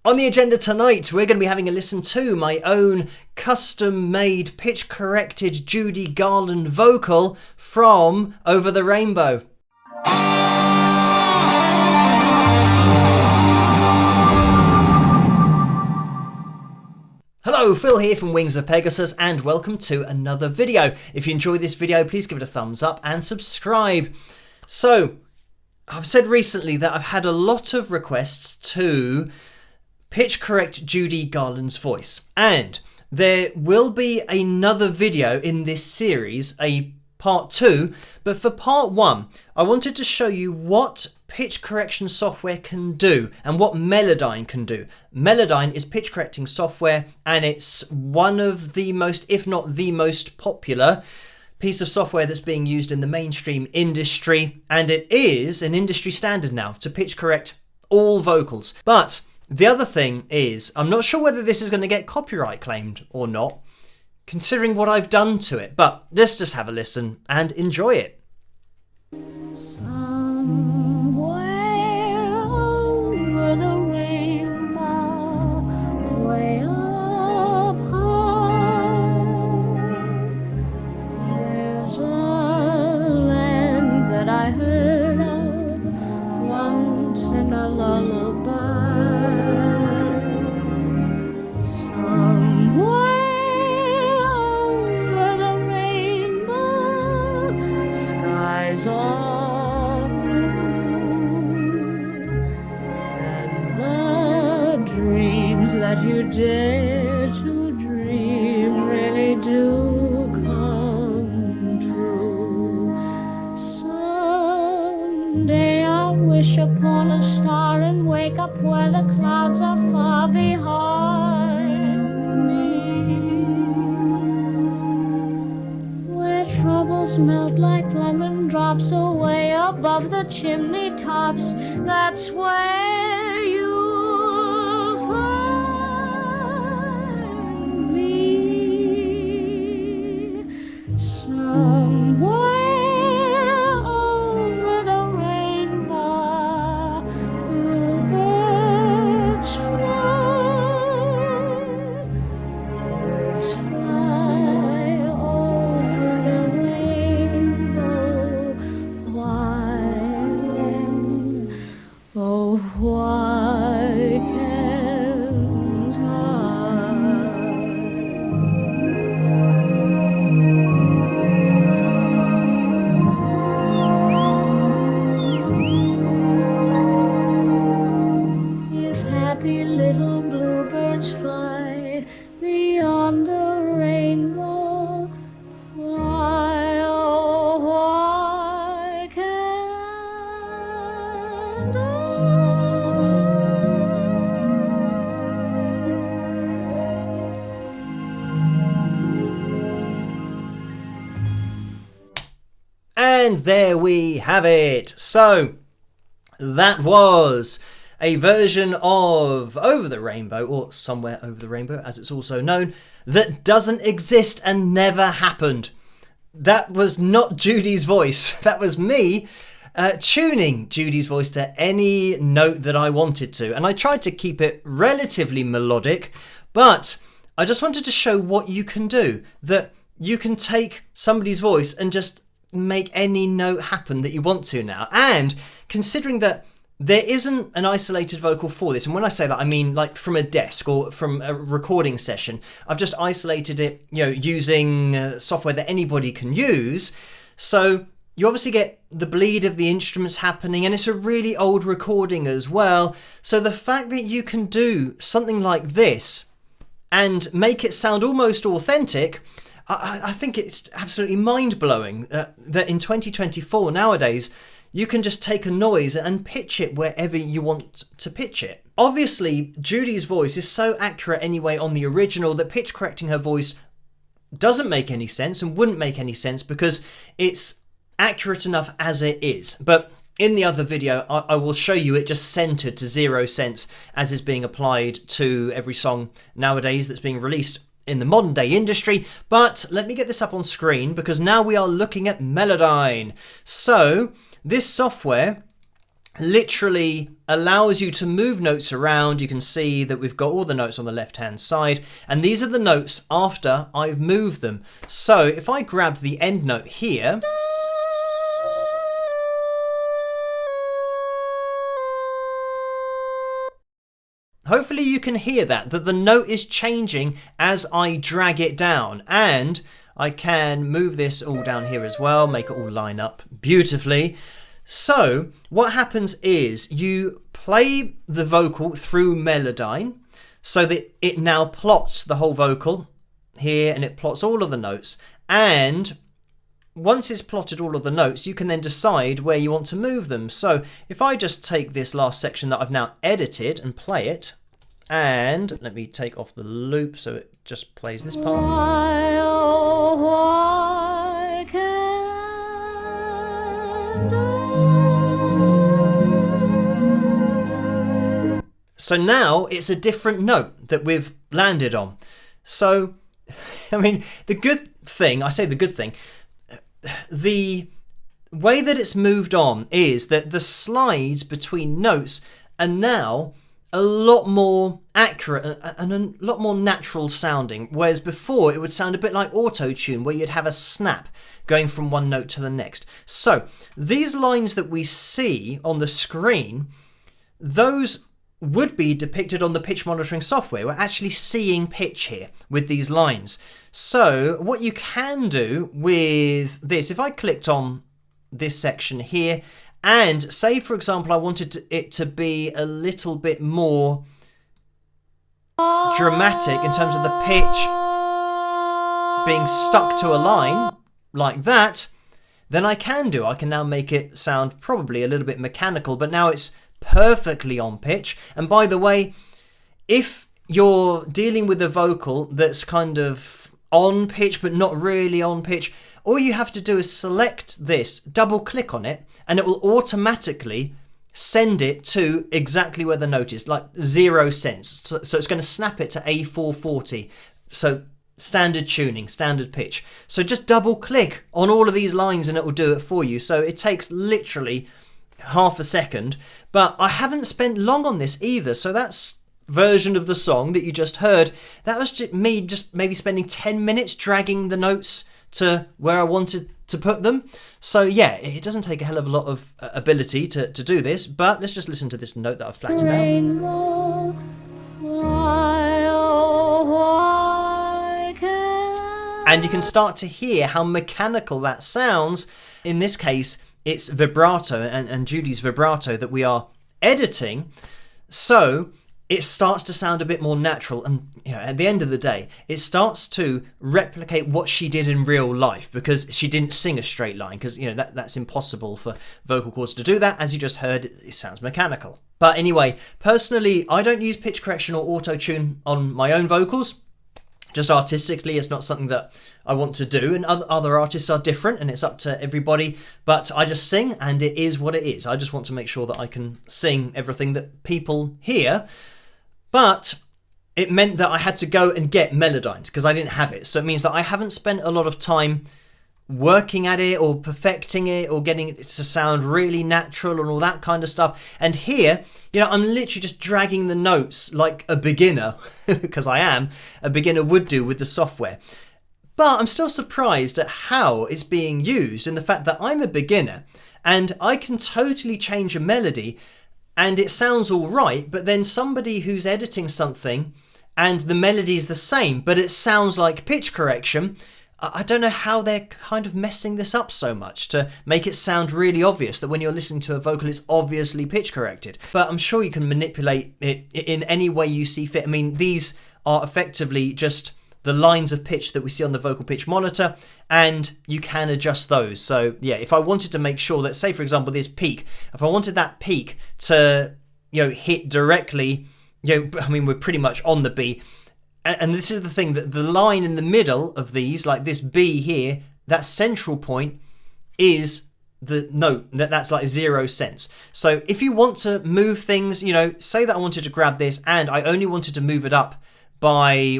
On the agenda tonight, we're going to be having a listen to my own custom-made pitch-corrected Judy Garland vocal from Over the Rainbow. Hello, Phil here from Wings of Pegasus and welcome to another video. If you enjoyed this video, please give it a thumbs up and subscribe. So, I've said recently that I've had a lot of requests to pitch correct Judy Garland's voice, and there will be another video in this series, a part 2, but for part 1 I wanted to show you what pitch correction software can do and what Melodyne can do. Melodyne is pitch correcting software and it's one of the most, if not the most popular piece of software that's being used in the mainstream industry, and it is an industry standard now to pitch correct all vocals. But the other thing is, I'm not sure whether this is going to get copyright claimed or not, considering what I've done to it, but let's just have a listen and enjoy it. Somewhere over the rainbow, way up high, there's a land that I heard of once in a lullaby. All blue, and the dreams that you dare to dream really do come true. Someday I'll wish upon a star and wake up where the clouds are far behind me, where troubles melt like lemon drops away above the chimney tops. That's where you'll find me. Somewhere over the rainbow, bluebirds fly over the rainbow. Oh, why can't I? If happy little bluebirds fly beyond the rainbow, why, oh, why can't I? And there we have it. So that was a version of Over the Rainbow, or Somewhere Over the Rainbow as it's also known, that doesn't exist and never happened. That was not Judy's voice. That was me tuning Judy's voice to any note that I wanted to. And I tried to keep it relatively melodic, but I just wanted to show what you can do. That you can take somebody's voice and just make any note happen that you want to now. And considering that there isn't an isolated vocal for this, and when I say that I mean like from a desk or from a recording session, I've just isolated it, using software that anybody can use. So you obviously get the bleed of the instruments happening, and it's a really old recording as well. So the fact that you can do something like this and make it sound almost authentic, I think it's absolutely mind-blowing that in 2024 nowadays, you can just take a noise and pitch it wherever you want to pitch it. Obviously, Judy's voice is so accurate anyway on the original that pitch correcting her voice doesn't make any sense and wouldn't make any sense because it's accurate enough as it is. But in the other video, I will show you it just centered to 0 cents as is being applied to every song nowadays that's being released in the modern day industry. But let me get this up on screen because now we are looking at Melodyne. So this software literally allows you to move notes around. You can see that we've got all the notes on the left hand side, and these are the notes after I've moved them. So if I grab the end note here, hopefully you can hear that the note is changing as I drag it down, and I can move this all down here as well, make it all line up beautifully. So what happens is you play the vocal through Melodyne so that it now plots the whole vocal here, and it plots all of the notes. And once it's plotted all of the notes, you can then decide where you want to move them. So if I just take this last section that I've now edited and play it, and let me take off the loop so it just plays this part. Why, oh, why can't So now it's a different note that we've landed on. So, I mean, the good thing, I say the good thing, the way that it's moved on is that the slides between notes are now a lot more accurate and a lot more natural sounding, whereas before it would sound a bit like auto-tune where you'd have a snap going from one note to the next. So these lines that we see on the screen, those would be depicted on the pitch monitoring software. We're actually seeing pitch here with these lines. So what you can do with this, if I clicked on this section here, and say, for example, I wanted it to be a little bit more dramatic in terms of the pitch being stuck to a line like that, then I can now make it sound probably a little bit mechanical, but now it's perfectly on pitch. And by the way, if you're dealing with a vocal that's kind of on pitch but not really on pitch, all you have to do is select this, double click on it, and it will automatically send it to exactly where the note is, like 0 cents. So it's going to snap it to A440. So standard tuning, standard pitch. So just double click on all of these lines and it will do it for you. So it takes literally half a second, but I haven't spent long on this either. So that's version of the song that you just heard. That was just me just maybe spending 10 minutes dragging the notes to where I wanted to put them. So yeah, it doesn't take a hell of a lot of ability to do this, but let's just listen to this note that I've flattened out. rainbow? Why, oh, why can't And you can start to hear how mechanical that sounds. In this case, it's vibrato and Judy's vibrato that we are editing. So it starts to sound a bit more natural, and at the end of the day, it starts to replicate what she did in real life, because she didn't sing a straight line, because that's impossible for vocal cords to do that. As you just heard, it sounds mechanical. But anyway, personally, I don't use pitch correction or auto-tune on my own vocals. Just artistically, it's not something that I want to do, and other artists are different, and it's up to everybody. But I just sing, and it is what it is. I just want to make sure that I can sing everything that people hear. But it meant that I had to go and get Melodynes because I didn't have it. So it means that I haven't spent a lot of time working at it or perfecting it or getting it to sound really natural and all that kind of stuff. And here, I'm literally just dragging the notes like a beginner, because I am, a beginner would do with the software. But I'm still surprised at how it's being used, in the fact that I'm a beginner and I can totally change a melody and it sounds all right, but then somebody who's editing something and the melody is the same, but it sounds like pitch correction, I don't know how they're kind of messing this up so much to make it sound really obvious that when you're listening to a vocal, it's obviously pitch corrected. But I'm sure you can manipulate it in any way you see fit. I mean, these are effectively just the lines of pitch that we see on the vocal pitch monitor, and you can adjust those. So yeah, if I wanted to make sure that, say for example, this peak, if I wanted that peak to, hit directly, we're pretty much on the B. And this is the thing, that the line in the middle of these, like this B here, that central point is the note, that's like 0 cents. So if you want to move things, say that I wanted to grab this and I only wanted to move it up by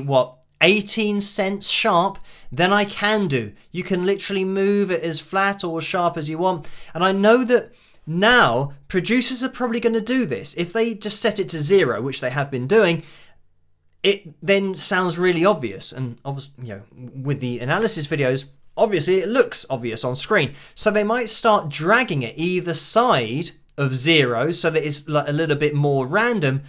18 cents sharp, then I can do. You can literally move it as flat or as sharp as you want. And I know that Now, producers are probably going to do this. If they just set it to 0, which they have been doing, it then sounds really obvious. And obviously, with the analysis videos, obviously it looks obvious on screen. So they might start dragging it either side of 0 so that it's like a little bit more random,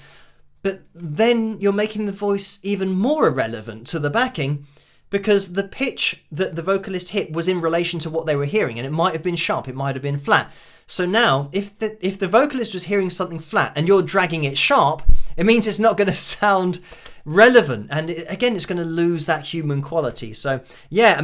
but then you're making the voice even more irrelevant to the backing, because the pitch that the vocalist hit was in relation to what they were hearing, and it might have been sharp, it might have been flat. So now, if the vocalist was hearing something flat and you're dragging it sharp, it means it's not going to sound relevant, and again, it's going to lose that human quality. So yeah,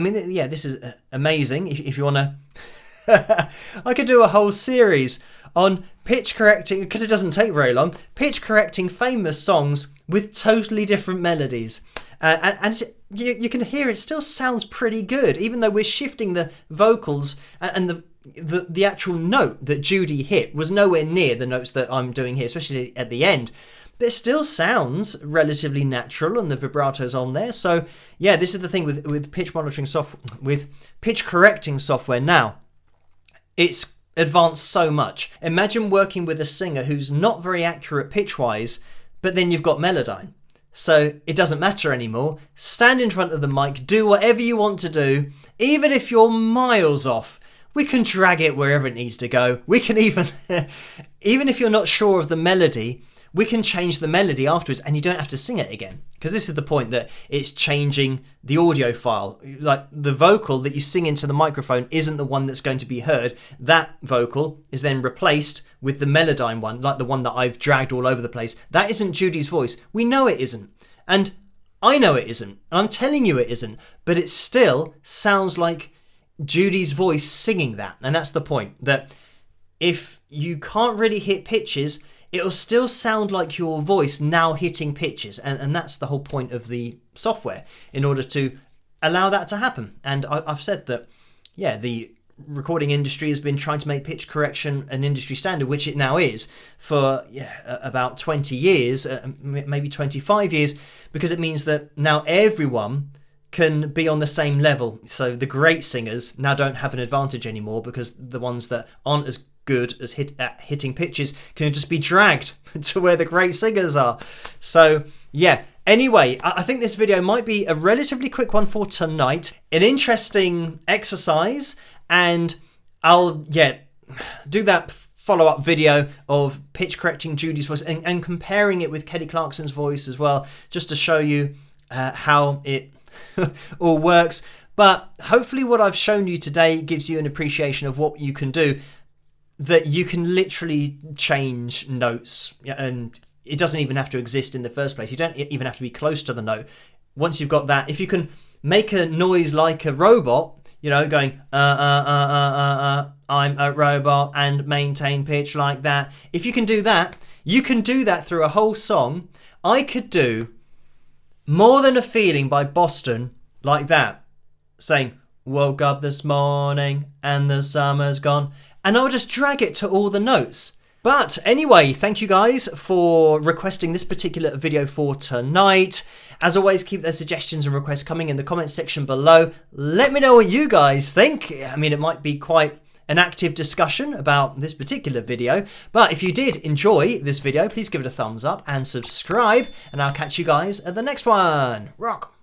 this is amazing. If you want to, I could do a whole series on pitch correcting, because it doesn't take very long, pitch correcting famous songs with totally different melodies. And you can hear it still sounds pretty good, even though we're shifting the vocals, and the actual note that Judy hit was nowhere near the notes that I'm doing here, especially at the end. But it still sounds relatively natural, and the vibrato's on there. So yeah, this is the thing with pitch monitoring software, with pitch correcting software now. It's advanced so much. Imagine working with a singer who's not very accurate pitch-wise, but then you've got Melodyne. So it doesn't matter anymore. Stand in front of the mic, do whatever you want to do, even if you're miles off. We can drag it wherever it needs to go. We can even if you're not sure of the melody, we can change the melody afterwards, and you don't have to sing it again. Because this is the point, that it's changing the audio file. Like, the vocal that you sing into the microphone isn't the one that's going to be heard. That vocal is then replaced with the Melodyne one, like the one that I've dragged all over the place. That isn't Judy's voice. We know it isn't. And I know it isn't. And I'm telling you it isn't. But it still sounds like Judy's voice singing that. And that's the point, that if you can't really hit pitches, it'll still sound like your voice now hitting pitches. And that's the whole point of the software, in order to allow that to happen. And I've said that, yeah, the recording industry has been trying to make pitch correction an industry standard, which it now is, for about 20 years, maybe 25 years, because it means that now everyone can be on the same level. So the great singers now don't have an advantage anymore, because the ones that aren't as good as hitting pitches can just be dragged to where the great singers are. So yeah, anyway, I think this video might be a relatively quick one for tonight. An interesting exercise, and I'll do that follow-up video of pitch correcting Judy's voice and comparing it with Kelly Clarkson's voice as well, just to show you how it all works. But hopefully what I've shown you today gives you an appreciation of what you can do, that you can literally change notes, and it doesn't even have to exist in the first place. You don't even have to be close to the note. Once you've got that, if you can make a noise like a robot, going I'm a robot, and maintain pitch like that. If you can do that, you can do that through a whole song. I could do More Than a Feeling by Boston like that, saying, woke up this morning and the summer's gone, and I'll just drag it to all the notes. But anyway, thank you guys for requesting this particular video for tonight. As always, keep those suggestions and requests coming in the comments section below. Let me know what you guys think. It might be quite an active discussion about this particular video. But if you did enjoy this video, please give it a thumbs up and subscribe. And I'll catch you guys at the next one. Rock!